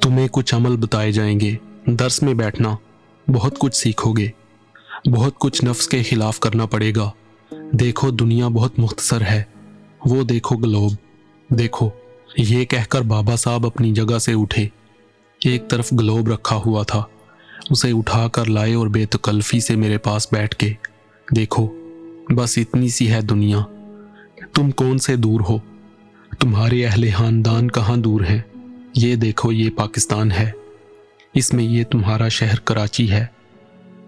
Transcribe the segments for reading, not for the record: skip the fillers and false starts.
तुम्हें कुछ अमल बताए जाएंगे, दर्स में बैठना, बहुत कुछ सीखोगे, बहुत कुछ नफ्स के खिलाफ करना पड़ेगा। देखो दुनिया बहुत मुख्तसर है, वो देखो ग्लोब, देखो। ये कहकर बाबा साहब अपनी जगह से उठे। एक तरफ ग्लोब रखा हुआ था, उसे उठा कर लाए और बेतकल्फी से मेरे पास बैठ के, देखो बस इतनी सी है दुनिया, तुम कौन से दूर हो, तुम्हारे अहले खानदान कहाँ दूर हैं। ये देखो ये पाकिस्तान है, इसमें ये तुम्हारा शहर कराची है,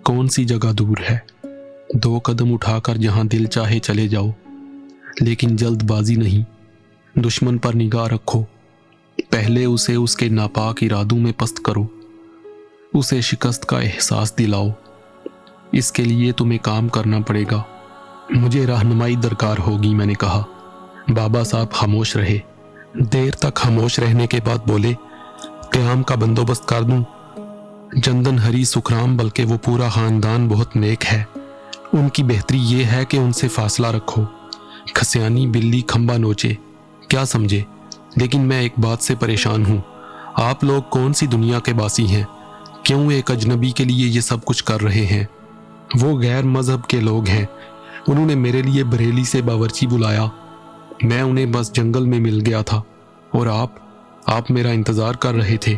कौन सी जगह दूर है। 2 कदम उठाकर जहां दिल चाहे चले जाओ, लेकिन जल्दबाजी नहीं। दुश्मन पर निगाह रखो, पहले उसे उसके नापाक इरादों में पस्त करो, उसे शिकस्त का एहसास दिलाओ। इसके लिए तुम्हें काम करना पड़ेगा, मुझे रहनुमाई दरकार होगी, मैंने कहा। बाबा साहब खामोश रहे। देर तक खामोश रहने के बाद बोले, क़याम का बंदोबस्त कर दूं? चंदन हरी सुखराम बल्कि वो पूरा खानदान बहुत नेक है, उनकी बेहतरी ये है कि उनसे फासला रखो। खसियानी बिल्ली खंबा नोचे, क्या समझे। लेकिन मैं एक बात से परेशान हूँ, आप लोग कौन सी दुनिया के बासी हैं, क्यों एक अजनबी के लिए ये सब कुछ कर रहे हैं। वो गैर मजहब के लोग हैं, उन्होंने मेरे लिए बरेली से बावर्ची बुलाया, मैं उन्हें बस जंगल में मिल गया था, और आप मेरा इंतज़ार कर रहे थे।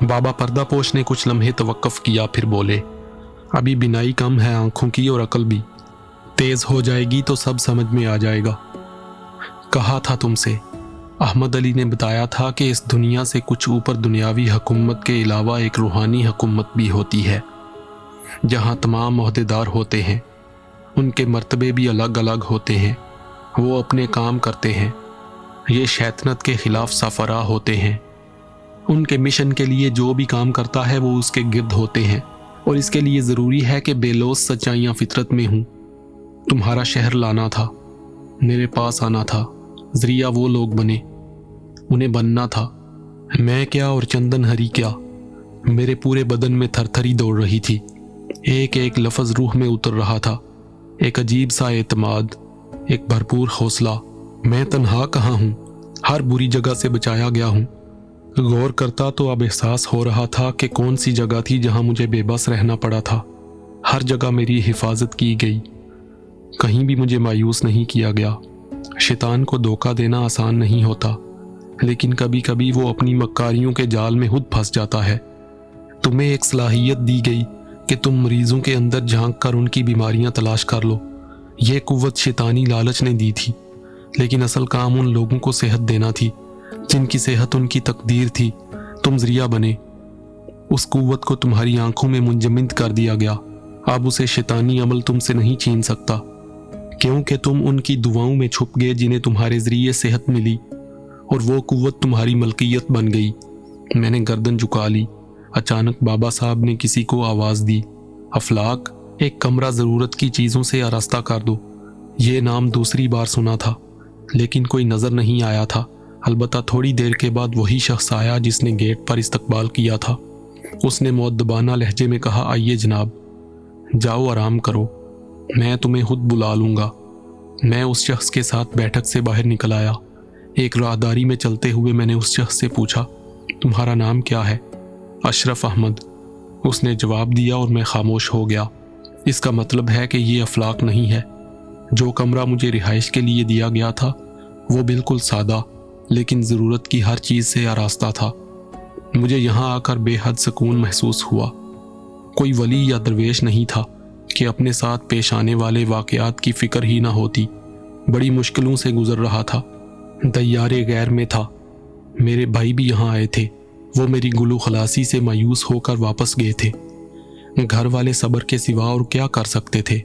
बाबा पर्दापोश ने कुछ लम्हे तवक्कुफ किया, फिर बोले, अभी बिनाई कम है आंखों की और अकल भी, तेज़ हो जाएगी तो सब समझ में आ जाएगा। कहा था तुमसे, अहमद अली ने बताया था कि इस दुनिया से कुछ ऊपर दुनियावी हुकूमत के अलावा एक रूहानी हुकूमत भी होती है, जहाँ तमाम ओहदेदार होते हैं, उनके मर्तबे भी अलग अलग होते हैं, वो अपने काम करते हैं, ये शैतानत के खिलाफ सफरा होते हैं, उनके मिशन के लिए जो भी काम करता है वो उसके गिर्द होते हैं, और इसके लिए ज़रूरी है कि बेलौस सच्चाइयाँ फितरत में हूँ। तुम्हारा शहर लाना था, मेरे पास आना था, ज़रिया वो लोग बने, उन्हें बनना था। मैं क्या और चंदन हरी क्या, मेरे पूरे बदन में थरथरी दौड़ रही थी, एक एक लफ्ज़ रूह में उतर रहा था, एक अजीब सा एतमाद, एक भरपूर हौसला। मैं तन्हा कहाँ हूँ, हर बुरी जगह से बचाया गया हूँ। गौर करता तो अब एहसास हो रहा था कि कौन सी जगह थी जहाँ मुझे बेबस रहना पड़ा था। हर जगह मेरी हिफाजत की गई, कहीं भी मुझे मायूस नहीं किया गया। शैतान को धोखा देना आसान नहीं होता, लेकिन कभी कभी वो अपनी मक्कारियों के जाल में खुद फंस जाता है। तुम्हें एक सलाहियत दी गई कि तुम मरीजों के अंदर झांक कर उनकी बीमारियां तलाश कर लो। ये कुव्वत शैतानी लालच ने दी थी, लेकिन असल काम उन लोगों को सेहत देना थी जिनकी सेहत उनकी तकदीर थी। तुम ज़रिया बने, उस कुव्वत को तुम्हारी आंखों में मुंजमद कर दिया गया। अब उसे शैतानी अमल तुमसे नहीं छीन सकता, क्योंकि तुम उनकी दुआओं में छुप गए जिन्हें तुम्हारे ज़रिए सेहत मिली, और वो कुव्वत तुम्हारी मलकियत बन गई। मैंने गर्दन झुका ली। अचानक बाबा साहब ने किसी को आवाज़ दी, अफलाक, एक कमरा ज़रूरत की चीज़ों से आरास्ता कर दो। ये नाम दूसरी बार सुना था, लेकिन कोई नज़र नहीं आया था। अलबत्ता थोड़ी देर के बाद वही शख्स आया जिसने गेट पर इस्तकबाल किया था। उसने मुअद्दबाना लहजे में कहा, आइए जनाब, जाओ आराम करो, मैं तुम्हें खुद बुला लूँगा। मैं उस शख्स के साथ बैठक से बाहर निकल आया। एक राहदारी में चलते हुए मैंने उस शख्स से पूछा, तुम्हारा नाम क्या है? अशरफ अहमद, उसने जवाब दिया, और मैं खामोश हो गया। इसका मतलब है कि ये अफलाक नहीं है। जो कमरा मुझे रिहाइश के लिए दिया गया था वो बिल्कुल सादा, लेकिन ज़रूरत की हर चीज़ से आरास्ता था। मुझे यहाँ आकर बेहद सुकून महसूस हुआ। कोई वली या दरवेश नहीं था कि अपने साथ पेश आने वाले वाक़यात की फ़िक्र ही ना होती। बड़ी मुश्किलों से गुज़र रहा था, दय्यारे गैर में था। मेरे भाई भी यहाँ आए थे, वो मेरी गुलू खलासी से मायूस होकर वापस गए थे। घर वाले सब्र के सिवा और क्या कर सकते थे।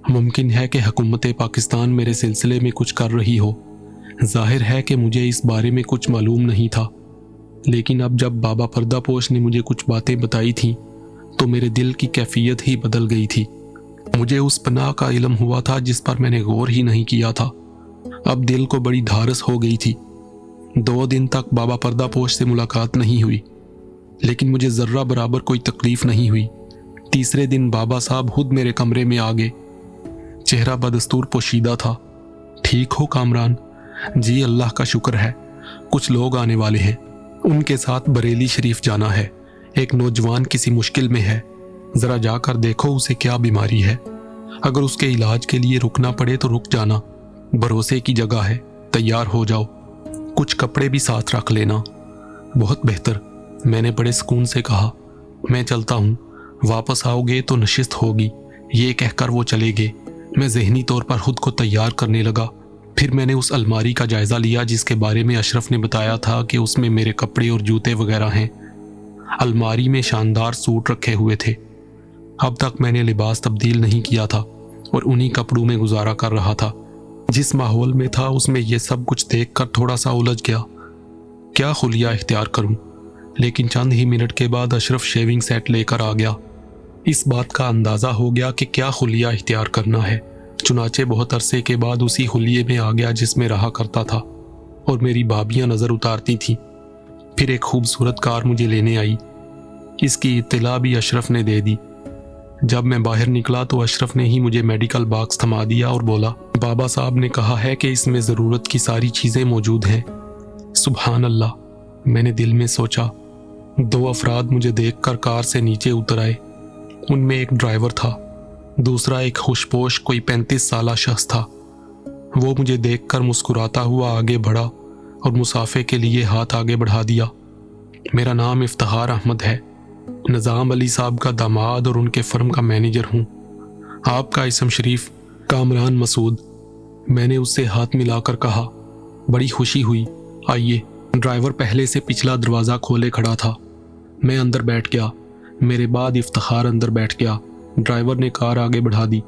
मुमकिन है कि हुकूमत पाकिस्तान मेरे सिलसिले में कुछ कर रही हो। जाहिर है कि मुझे इस बारे में कुछ मालूम नहीं था, लेकिन अब जब बाबा पर्दापोश ने मुझे कुछ बातें बताई थीं तो मेरे दिल की कैफियत ही बदल गई थी। मुझे उस पनाह का इल्म हुआ था जिस पर मैंने गौर ही नहीं किया था। अब दिल को बड़ी धारस हो गई थी। 2 दिन तक बाबा पर्दापोश से मुलाकात नहीं हुई, लेकिन मुझे ज़र्रा बराबर कोई तकलीफ नहीं हुई। तीसरे दिन बाबा साहब खुद मेरे कमरे में आ गए। चेहरा बदस्तूर पोशीदा था। ठीक हो कामरान? जी अल्लाह का शुक्र है, कुछ लोग आने वाले हैं, उनके साथ बरेली शरीफ जाना है। एक नौजवान किसी मुश्किल में है, ज़रा जाकर देखो उसे क्या बीमारी है। अगर उसके इलाज के लिए रुकना पड़े तो रुक जाना, भरोसे की जगह है, तैयार हो जाओ, कुछ कपड़े भी साथ रख लेना। बहुत बेहतर, मैंने बड़े सुकून से कहा। मैं चलता हूँ, वापस आओगे तो नशिस्त होगी। ये कहकर वो चले गए। मैं ज़हनी तौर पर खुद को तैयार करने लगा। फिर मैंने उस अलमारी का जायज़ा लिया जिसके बारे में अशरफ ने बताया था कि उसमें मेरे कपड़े और जूते वगैरह हैं। अलमारी में शानदार सूट रखे हुए थे। अब तक मैंने लिबास तब्दील नहीं किया था और उन्हीं कपड़ों में गुजारा कर रहा था। जिस माहौल में था उसमें यह सब कुछ देखकर थोड़ा सा उलझ गया। क्या खुलिया इख्तियार करूं? लेकिन चंद ही मिनट के बाद अशरफ शेविंग सेट लेकर आ गया। इस बात का अंदाज़ा हो गया कि क्या खुलिया इख्तियार करना है। चुनाचे बहुत अरसे के बाद उसी खुलिये में आ गया जिसमें रहा करता था और मेरी भाभियां नज़र उतारती थीं। फिर एक खूबसूरत कार मुझे लेने आई। इसकी इत्तला भी अशरफ ने दे दी। जब मैं बाहर निकला तो अशरफ ने ही मुझे मेडिकल बॉक्स थमा दिया और बोला, बाबा साहब ने कहा है कि इसमें ज़रूरत की सारी चीज़ें मौजूद हैं। सुभान अल्लाह, मैंने दिल में सोचा। 2 अफराद मुझे देखकर कार से नीचे उतर आए। उनमें एक ड्राइवर था, दूसरा एक खुशपोश कोई 35 साला शख्स था। वो मुझे देखकर मुस्कुराता हुआ आगे बढ़ा और मुसाफे के लिए हाथ आगे बढ़ा दिया। मेरा नाम इफ्तिखार अहमद है, निज़ाम अली साहब का दामाद और उनके फर्म का मैनेजर हूँ। आपका इसम शरीफ कामरान मसूद। मैंने उससे हाथ मिलाकर कहा। बड़ी खुशी हुई, आइए। ड्राइवर पहले से पिछला दरवाज़ा खोले खड़ा था। मैं अंदर बैठ गया। मेरे बाद इफ्तिखार अंदर बैठ गया। ड्राइवर ने कार आगे बढ़ा दी।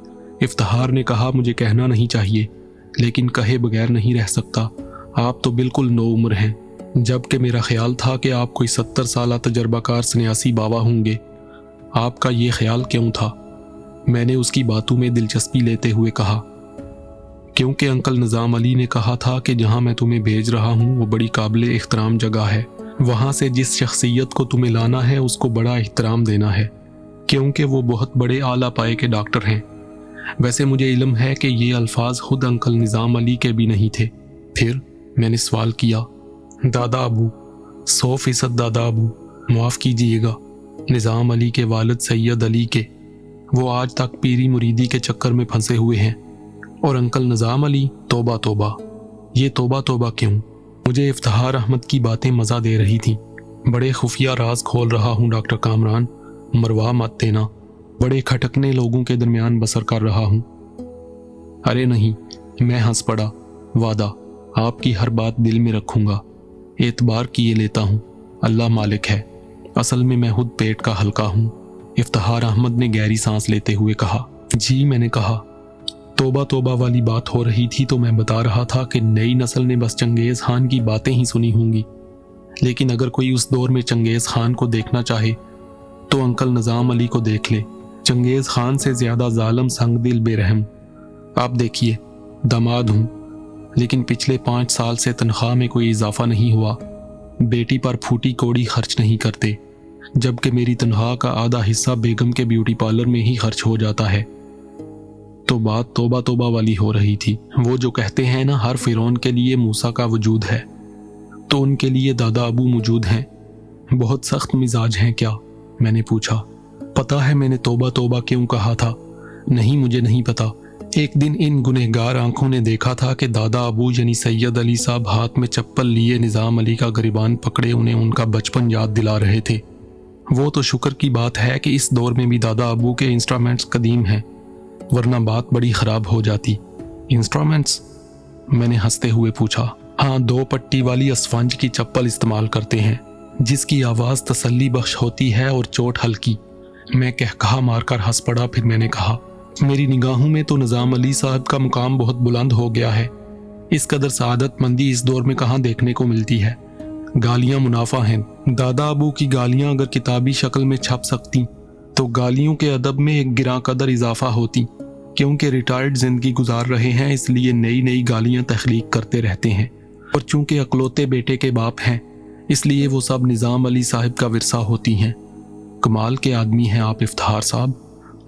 इफ्तिखार ने कहा, मुझे कहना नहीं चाहिए लेकिन कहे बगैर नहीं रह सकता, आप तो बिल्कुल नो उम्र हैं, जबकि मेरा ख्याल था कि आप कोई 70 साल तजर्बाकार सन्यासी बाबा होंगे। आपका ये ख्याल क्यों था? मैंने उसकी बातों में दिलचस्पी लेते हुए कहा, क्योंकि अंकल निज़ाम अली ने कहा था कि जहाँ मैं तुम्हें भेज रहा हूँ वो बड़ी काबिल एहतराम जगह है। वहाँ से जिस शख्सियत को तुम्हें लाना है उसको बड़ा एहतराम देना है, क्योंकि वो बहुत बड़े आला पाए के डॉक्टर हैं। वैसे मुझे इल्म है कि ये अल्फाज खुद अंकल निज़ाम अली के भी नहीं थे। फिर मैंने सवाल किया, दादा अबू, 100% दादा अबू, माफ़ कीजिएगा, निज़ाम अली के वालिद सैयद अली के, वो आज तक पीरी मुरीदी के चक्कर में फंसे हुए हैं। और अंकल निज़ाम अली, तौबा तौबा। ये तौबा तौबा क्यों? मुझे इफ्तिखार अहमद की बातें मज़ा दे रही थीं। बड़े खुफिया राज खोल रहा हूँ डॉक्टर कामरान, मरवा मत देना। बड़े खटकने लोगों के दरमियान बसर कर रहा हूँ। अरे नहीं, मैं हंस पड़ा। वादा, आपकी हर बात दिल में रखूँगा, एतबार किए लेता हूँ। अल्लाह मालिक है, असल में मैं खुद पेट का हल्का हूँ। इफ्तिखार अहमद ने गहरी सांस लेते हुए कहा। जी, मैंने कहा। तौबा तौबा वाली बात हो रही थी तो मैं बता रहा था कि नई नस्ल ने बस चंगेज़ खान की बातें ही सुनी होंगी, लेकिन अगर कोई उस दौर में चंगेज़ खान को देखना चाहे तो अंकल निज़ाम अली को देख ले। चंगेज़ खान से ज़्यादा जालिम, संग दिल, बेरहम। आप देखिए, दामाद हूँ लेकिन पिछले 5 साल से तनख्वाह में कोई इजाफा नहीं हुआ। बेटी पर फूटी कौड़ी खर्च नहीं करते, जबकि मेरी तनख्वाह का आधा हिस्सा बेगम के ब्यूटी पार्लर में ही खर्च हो जाता है। तो बात तौबा तौबा वाली हो रही थी। वो जो कहते हैं ना, हर फिरौन के लिए मूसा का वजूद है, तो उनके लिए दादा अबू मौजूद हैं। बहुत सख्त मिजाज हैं क्या? मैंने पूछा। पता है मैंने तौबा तौबा क्यों कहा था? नहीं, मुझे नहीं पता। एक दिन इन गुनहगार आंखों ने देखा था कि दादा अबू यानी सैयद अली साहब हाथ में चप्पल लिए निज़ाम अली का गिरबान पकड़े उन्हें उनका बचपन याद दिला रहे थे। वो तो शुक्र की बात है कि इस दौर में भी दादा अबू के इंस्ट्रूमेंट्स कदीम हैं, वरना बात बड़ी ख़राब हो जाती। इंस्ट्रूमेंट्स? मैंने हंसते हुए पूछा। हाँ, 2 पट्टी वाली अस्फंज की चप्पल इस्तेमाल करते हैं, जिसकी आवाज़ तसल्ली बख्श होती है और चोट हल्की। मैं कहकहा मारकर हंस पड़ा। फिर मैंने कहा, मेरी निगाहों में तो निज़ाम अली साहब का मुकाम बहुत बुलंद हो गया है। इस कदर सआदतमंदी इस दौर में कहाँ देखने को मिलती है। गालियाँ मुनाफा हैं। दादा अबू की गालियाँ अगर किताबी शक्ल में छप सकती तो गालियों के अदब में एक गिरा कदर इजाफा होती। क्योंकि रिटायर्ड जिंदगी गुजार रहे हैं इसलिए नई नई गालियाँ तख्लीक करते रहते हैं, और चूंकि अकलौते बेटे के बाप हैं इसलिए वो सब निज़ाम अली साहब का विरसा होती हैं। कमाल के आदमी हैं आप इफ्तिखार साहब।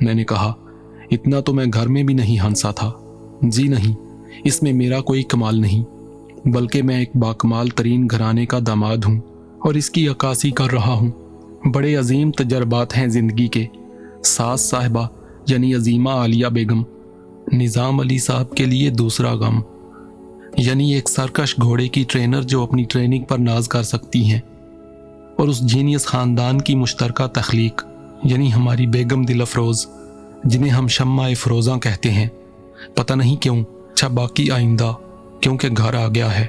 मैंने कहा, इतना तो मैं घर में भी नहीं हंसा था। जी नहीं, इसमें मेरा कोई कमाल नहीं, बल्कि मैं एक बाकमाल तरीन घराने का दामाद हूँ। اور اس کی عکاسی کر رہا ہوں۔ بڑے عظیم تجربات ہیں زندگی کے۔ ساس صاحبہ یعنی عظیمہ عالیہ بیگم، نظام علی صاحب کے لیے دوسرا غم، یعنی ایک سرکش گھوڑے کی ٹرینر جو اپنی ٹریننگ پر ناز کر سکتی ہیں، اور اس جینیس خاندان کی مشترکہ تخلیق یعنی ہماری بیگم دل افروز، جنہیں ہم شمع افروزاں کہتے ہیں۔ پتہ نہیں کیوں، اچھا باقی آئندہ کیونکہ گھر آ گیا ہے،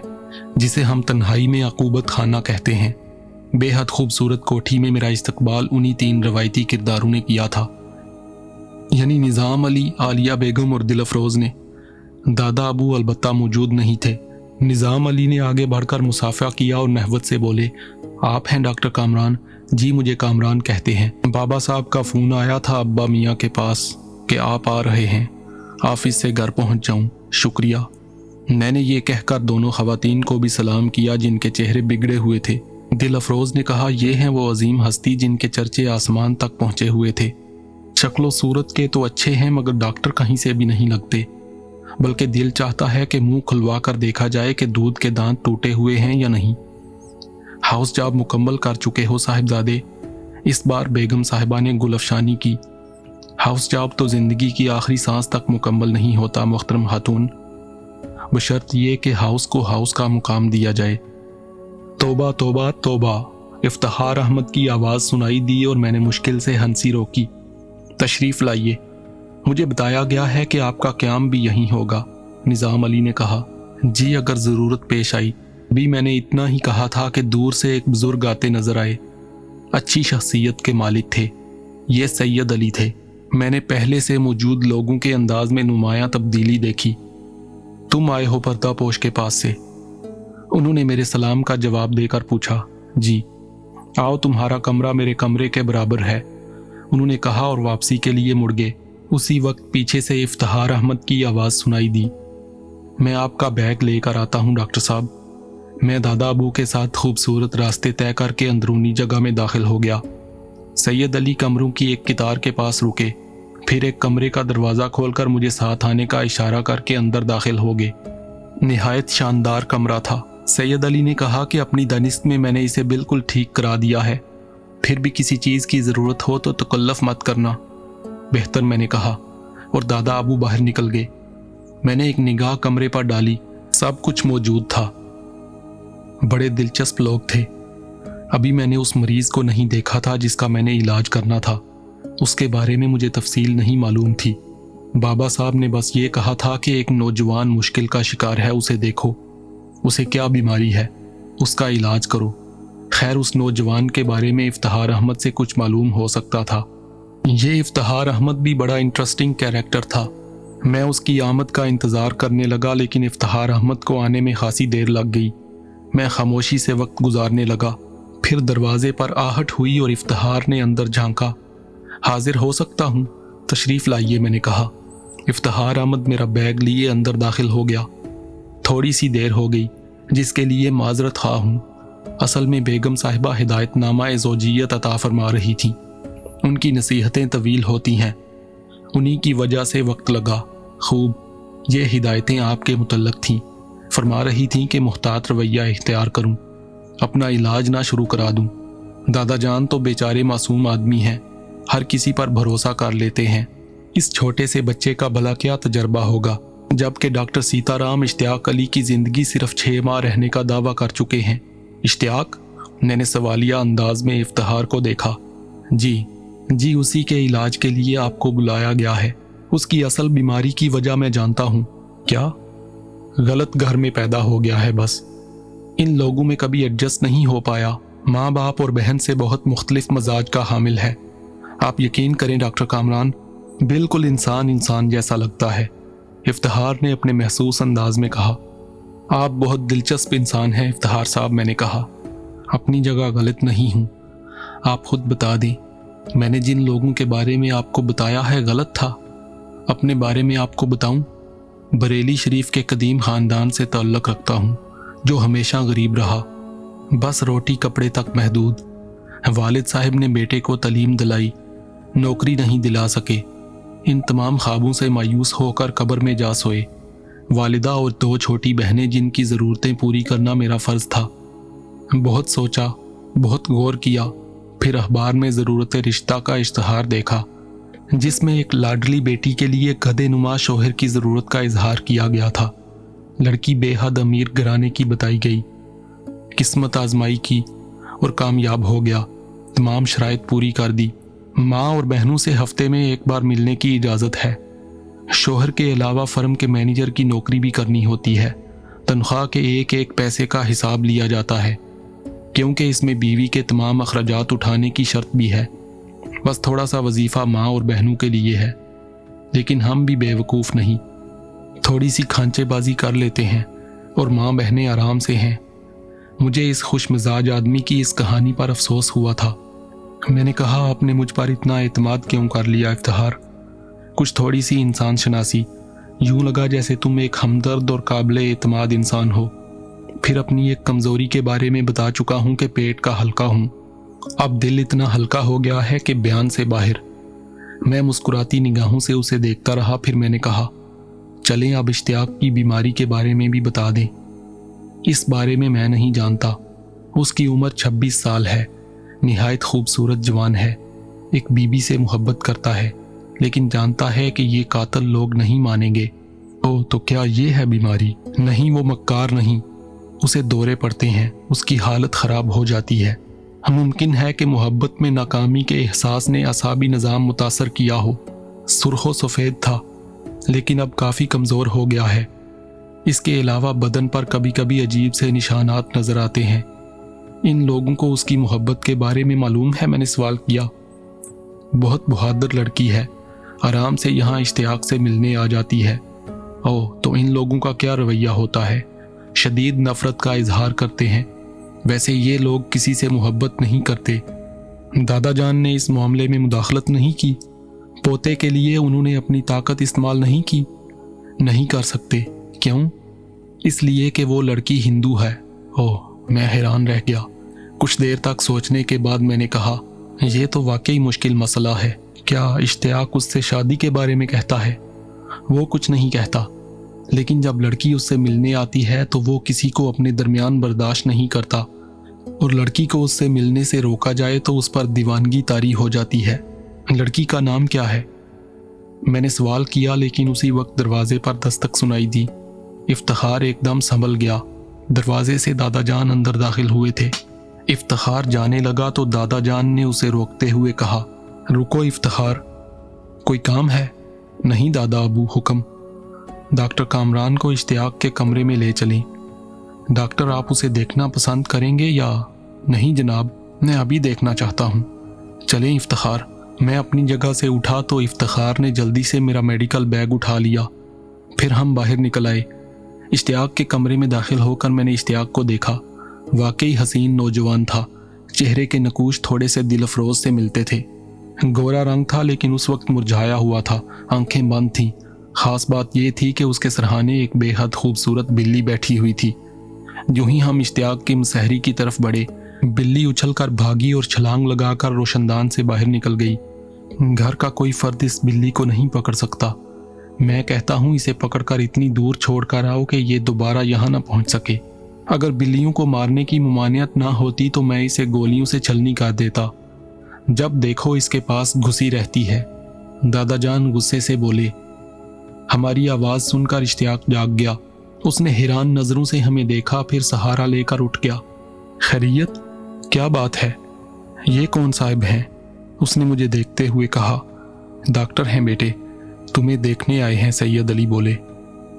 جسے ہم تنہائی میں عقوبت خانہ کہتے ہیں۔ بے حد خوبصورت کوٹھی میں میرا استقبال انہی 3 روایتی کرداروں نے کیا تھا، یعنی نظام علی، عالیہ بیگم اور دل افروز نے۔ دادا ابو البتہ موجود نہیں تھے۔ نظام علی نے آگے بڑھ کر مصافحہ کیا اور نحوت سے بولے، آپ ہیں ڈاکٹر کامران؟ جی مجھے کامران کہتے ہیں۔ بابا صاحب کا فون آیا تھا ابا میاں کے پاس کہ آپ آ رہے ہیں، آفس سے گھر پہنچ جاؤں۔ شکریہ۔ میں نے یہ کہہ کر دونوں خواتین کو بھی سلام کیا جن کے چہرے بگڑے ہوئے تھے۔ دل افروز نے کہا، یہ ہیں وہ عظیم ہستی جن کے چرچے آسمان تک پہنچے ہوئے تھے۔ شکل و صورت کے تو اچھے ہیں مگر ڈاکٹر کہیں سے بھی نہیں لگتے، بلکہ دل چاہتا ہے کہ منہ کھلوا کر دیکھا جائے کہ دودھ کے دانت ٹوٹے ہوئے ہیں یا نہیں۔ ہاؤس جاب مکمل کر چکے ہو صاحبزادے؟ اس بار بیگم صاحبہ نے گل افشانی کی۔ ہاؤس جاب تو زندگی کی آخری سانس تک مکمل نہیں ہوتا محترم خاتون، بشرط یہ کہ ہاؤس کو ہاؤس کا مقام دیا جائے۔ توبہ توبہ توبہ، افتخار احمد کی آواز سنائی دی اور میں نے مشکل سے ہنسی روکی۔ تشریف لائیے، مجھے بتایا گیا ہے کہ آپ کا قیام بھی یہیں ہوگا، نظام علی نے کہا۔ جی اگر ضرورت پیش آئی۔ بھی میں نے اتنا ہی کہا تھا کہ دور سے ایک بزرگ آتے نظر آئے۔ اچھی شخصیت کے مالک تھے، یہ سید علی تھے۔ میں نے پہلے سے موجود لوگوں کے انداز میں نمایاں تبدیلی دیکھی۔ تم آئے ہو پردہ پوش کے پاس سے؟ انہوں نے میرے سلام کا جواب دے کر پوچھا۔ جی۔ آؤ تمہارا کمرہ میرے کمرے کے برابر ہے، انہوں نے کہا اور واپسی کے لیے مڑ گئے۔ اسی وقت پیچھے سے افتخار احمد کی آواز سنائی دی، میں آپ کا بیگ لے کر آتا ہوں ڈاکٹر صاحب۔ میں دادا ابو کے ساتھ خوبصورت راستے طے کر کے اندرونی جگہ میں داخل ہو گیا۔ سید علی کمروں کی ایک قطار کے پاس رکے، پھر ایک کمرے کا دروازہ کھول کر مجھے ساتھ آنے کا اشارہ کر کے اندر داخل ہو گئے۔ نہایت شاندار کمرہ تھا۔ سید علی نے کہا کہ اپنی دانست میں میں نے اسے بالکل ٹھیک کرا دیا ہے، پھر بھی کسی چیز کی ضرورت ہو تو تکلف مت کرنا۔ بہتر، میں نے کہا، اور دادا ابو باہر نکل گئے۔ میں نے ایک نگاہ کمرے پر ڈالی، سب کچھ موجود تھا۔ بڑے دلچسپ لوگ تھے۔ ابھی میں نے اس مریض کو نہیں دیکھا تھا جس کا میں نے علاج کرنا تھا، اس کے بارے میں مجھے تفصیل نہیں معلوم تھی۔ بابا صاحب نے بس یہ کہا تھا کہ ایک نوجوان مشکل کا شکار ہے، اسے دیکھو، اسے کیا بیماری ہے، اس کا علاج کرو۔ خیر اس نوجوان کے بارے میں افتخار احمد سے کچھ معلوم ہو سکتا تھا۔ یہ افتخار احمد بھی بڑا انٹرسٹنگ کیریکٹر تھا۔ میں اس کی آمد کا انتظار کرنے لگا لیکن افتخار احمد کو آنے میں خاصی دیر لگ گئی۔ میں خاموشی سے وقت گزارنے لگا، پھر دروازے پر آہٹ ہوئی اور افتخار نے اندر جھانکا۔ حاضر ہو سکتا ہوں؟ تشریف لائیے، میں نے کہا۔ افتخار احمد میرا بیگ لیے اندر داخل ہو گیا۔ تھوڑی سی دیر ہو گئی، جس کے لیے معذرت خواہ ہوں۔ اصل میں بیگم صاحبہ ہدایت نامہ زوجیت عطا فرما رہی تھیں۔ ان کی نصیحتیں طویل ہوتی ہیں، انہی کی وجہ سے وقت لگا۔ خوب، یہ ہدایتیں آپ کے متعلق تھیں۔ فرما رہی تھیں کہ محتاط رویہ اختیار کروں، اپنا علاج نہ شروع کرا دوں۔ دادا جان تو بیچارے معصوم آدمی ہیں، ہر کسی پر بھروسہ کر لیتے ہیں، اس چھوٹے سے بچے کا بھلا کیا تجربہ ہوگا، جبکہ ڈاکٹر سیتا رام اشتیاق علی کی زندگی صرف 6 ماہ رہنے کا دعویٰ کر چکے ہیں۔ اشتیاق؟ میں نے سوالیہ انداز میں افتخار کو دیکھا۔ جی اسی کے علاج کے لیے آپ کو بلایا گیا ہے۔ اس کی اصل بیماری کی وجہ میں جانتا ہوں۔ کیا؟ غلط گھر میں پیدا ہو گیا ہے بس۔ ان لوگوں میں کبھی ایڈجسٹ نہیں ہو پایا، ماں باپ اور بہن سے بہت مختلف مزاج کا حامل ہے۔ آپ یقین کریں ڈاکٹر کامران، بالکل انسان جیسا لگتا ہے، افتخار نے اپنے محسوس انداز میں کہا۔ آپ بہت دلچسپ انسان ہیں افتخار صاحب، میں نے کہا۔ اپنی جگہ غلط نہیں ہوں، آپ خود بتا دیں، میں نے جن لوگوں کے بارے میں آپ کو بتایا ہے غلط تھا؟ اپنے بارے میں آپ کو بتاؤں؟ بریلی شریف کے قدیم خاندان سے تعلق رکھتا ہوں، جو ہمیشہ غریب رہا، بس روٹی کپڑے تک محدود۔ والد صاحب نے بیٹے کو تعلیم دلائی، نوکری نہیں دلا سکے۔ ان تمام خوابوں سے مایوس ہو کر قبر میں جا سوئے۔ والدہ اور 2 چھوٹی بہنیں جن کی ضرورتیں پوری کرنا میرا فرض تھا۔ بہت سوچا، बहुत गौर किया, फिर अखबार में ज़रूरत रिश्ता का इश्तहार देखा जिसमें एक लाडली बेटी के लिए गधेनुमा शौहर की ज़रूरत का इजहार किया गया था। लड़की बेहद अमीर घराने की बताई गई, किस्मत आजमाई की और कामयाब हो गया। तमाम शराइत पूरी कर दी। माँ और बहनों से हफ्ते में एक बार मिलने की इजाज़त है। शौहर के अलावा फर्म के मैनेजर की नौकरी भी करनी होती है। तनख्वाह के एक एक पैसे का हिसाब लिया जाता है, क्योंकि इसमें बीवी के तमाम अखराजात उठाने की शर्त भी है। बस थोड़ा सा वजीफ़ा माँ और बहनों के लिए है, लेकिन हम भी बेवकूफ़ नहीं, थोड़ी सी खांचेबाजी कर लेते हैं और माँ बहनें आराम से हैं। मुझे इस खुश मिजाज आदमी की इस कहानी पर अफसोस हुआ था। मैंने कहा, आपने मुझ पर इतना एतमाद क्यों कर लिया इफ्तिखार? कुछ थोड़ी सी इंसान शनासी। यूं लगा जैसे तुम एक हमदर्द और काबिले एतमाद इंसान हो। फिर अपनी एक कमज़ोरी के बारे में बता चुका हूँ कि पेट का हल्का हूँ। अब दिल इतना हल्का हो गया है कि बयान से बाहर। मैं मुस्कुराती निगाहों से उसे देखता रहा। फिर मैंने कहा, चलें अब इश्तियाक की बीमारी के बारे में भी बता दें। इस बारे में मैं नहीं जानता। उसकी उम्र 26 साल है, निहायत खूबसूरत जवान है, एक बीबी से मोहब्बत करता है, लेकिन जानता है कि ये कातिल लोग नहीं मानेंगे। ओ, तो क्या ये है बीमारी? नहीं, वो मक्कार नहीं, उसे दौरे पड़ते हैं, उसकी हालत ख़राब हो जाती है। मुमकिन है कि मोहब्बत में नाकामी के एहसास ने असाबी निज़ाम मुतासर किया हो। सुर्खो सफ़ेद था, लेकिन अब काफ़ी कमज़ोर हो गया है। इसके अलावा बदन पर कभी कभी अजीब से निशानात नज़र आते हैं। इन लोगों को उसकी मोहब्बत के बारे में मालूम है? मैंने सवाल किया। बहुत बहादुर लड़की है, आराम से यहाँ इश्तियाक से मिलने आ जाती है। ओह, तो इन लोगों का क्या रवैया होता है? शदीद नफरत का इजहार करते हैं। वैसे ये लोग किसी से मोहब्बत नहीं करते। दादा जान ने इस मामले में मुदाखलत नहीं की। पोते के लिए उन्होंने अपनी ताकत इस्तेमाल नहीं की। नहीं कर सकते। क्यों? इसलिए कि वो लड़की हिंदू है। ओह, मैं हैरान रह गया। कुछ देर तक सोचने के बाद मैंने कहा, यह तो वाकई मुश्किल मसला है। क्या इश्तियाक उससे शादी के बारे में कहता है? वो कुछ नहीं कहता, लेकिन जब लड़की उससे मिलने आती है तो वो किसी को अपने दरमियान बर्दाश्त नहीं करता, और लड़की को उससे मिलने से रोका जाए तो उस पर दीवानगी तारी हो जाती है। लड़की का नाम क्या है? मैंने सवाल किया, लेकिन उसी वक्त दरवाजे पर दस्तक सुनाई दी। इफ्तिखार एकदम संभल गया। दरवाजे से दादा जान अंदर दाखिल हुए थे। इफ्तिखार जाने लगा तो दादा जान ने उसे रोकते हुए कहा, रुको इफ्तिखार, कोई काम है? नहीं दादा अबू, हुक्म। डॉक्टर कामरान को इश्तियाक के कमरे में ले चलें। डॉक्टर, आप उसे देखना पसंद करेंगे या? नहीं जनाब, मैं अभी देखना चाहता हूँ। चलें इफ्तिखार। मैं अपनी जगह से उठा तो इफ्तिखार ने जल्दी से मेरा मेडिकल बैग उठा लिया। फिर हम बाहर निकल आए। इश्तियाक के कमरे में दाखिल होकर मैंने इश्तियाक को देखा। वाकई हसीन नौजवान था। चेहरे के नकूश थोड़े से दिलफरोज से मिलते थे। गोरा रंग था, लेकिन उस वक्त मुरझाया हुआ था। आंखें बंद थीं। खास बात यह थी कि उसके सरहाने एक बेहद खूबसूरत बिल्ली बैठी हुई थी। यूं ही हम इश्तियाक की मुसहरी की तरफ बढ़े, बिल्ली उछलकर भागी और छलांग लगाकर रोशनदान से बाहर निकल गई। घर का कोई फर्द इस बिल्ली को नहीं पकड़ सकता। मैं कहता हूँ, इसे पकड़कर इतनी दूर छोड़कर आओ कि ये दोबारा यहाँ न पहुँच सके। अगर बिल्लियों को मारने की मुमानियत ना होती तो मैं इसे गोलियों से छलनी कर देता। जब देखो इसके पास घुसी रहती है। दादा जान गुस्से से बोले। हमारी आवाज़ सुनकर इश्तियाक जाग गया। उसने हैरान नज़रों से हमें देखा, फिर सहारा लेकर उठ गया। खैरियत? क्या बात है? ये कौन साहब हैं? उसने मुझे देखते हुए कहा। डॉक्टर हैं बेटे, तुम्हें देखने आए हैं, सैयद अली बोले।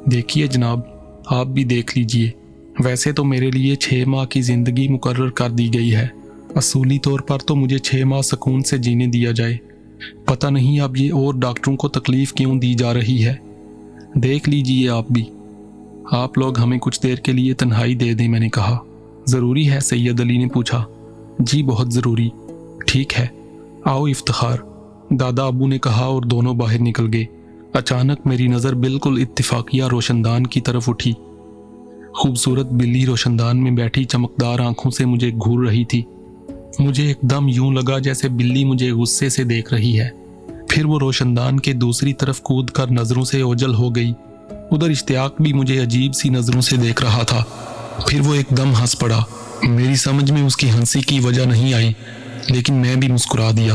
देखिए जनाब, आप भी देख लीजिए। वैसे तो मेरे लिए 6 माह की ज़िंदगी मुकर्रर कर दी गई है। असूली तौर पर तो मुझे 6 माह सुकून से जीने दिया जाए। पता नहीं अब ये और डॉक्टरों को तकलीफ़ क्यों दी जा रही है। देख लीजिए आप भी। आप लोग हमें कुछ देर के लिए तन्हाई दे दें, मैंने कहा। ज़रूरी है? सैयद अली ने पूछा। जी बहुत ज़रूरी। ठीक है, आओ इफ्तिखार, दादा अबू ने कहा और दोनों बाहर निकल गए। अचानक मेरी नज़र बिल्कुल इत्तिफाकिया रोशनदान की तरफ उठी। खूबसूरत बिल्ली रोशनदान में बैठी चमकदार आंखों से मुझे घूर रही थी। मुझे एकदम यूं लगा जैसे बिल्ली मुझे गुस्से से देख रही है। फिर वो रोशनदान के दूसरी तरफ कूद कर नज़रों से ओझल हो गई। उधर इश्तियाक भी मुझे अजीब सी नज़रों से देख रहा था। फिर वो एकदम हंस पड़ा। میری سمجھ میں اس کی ہنسی کی وجہ نہیں آئی، لیکن میں بھی مسکرا دیا۔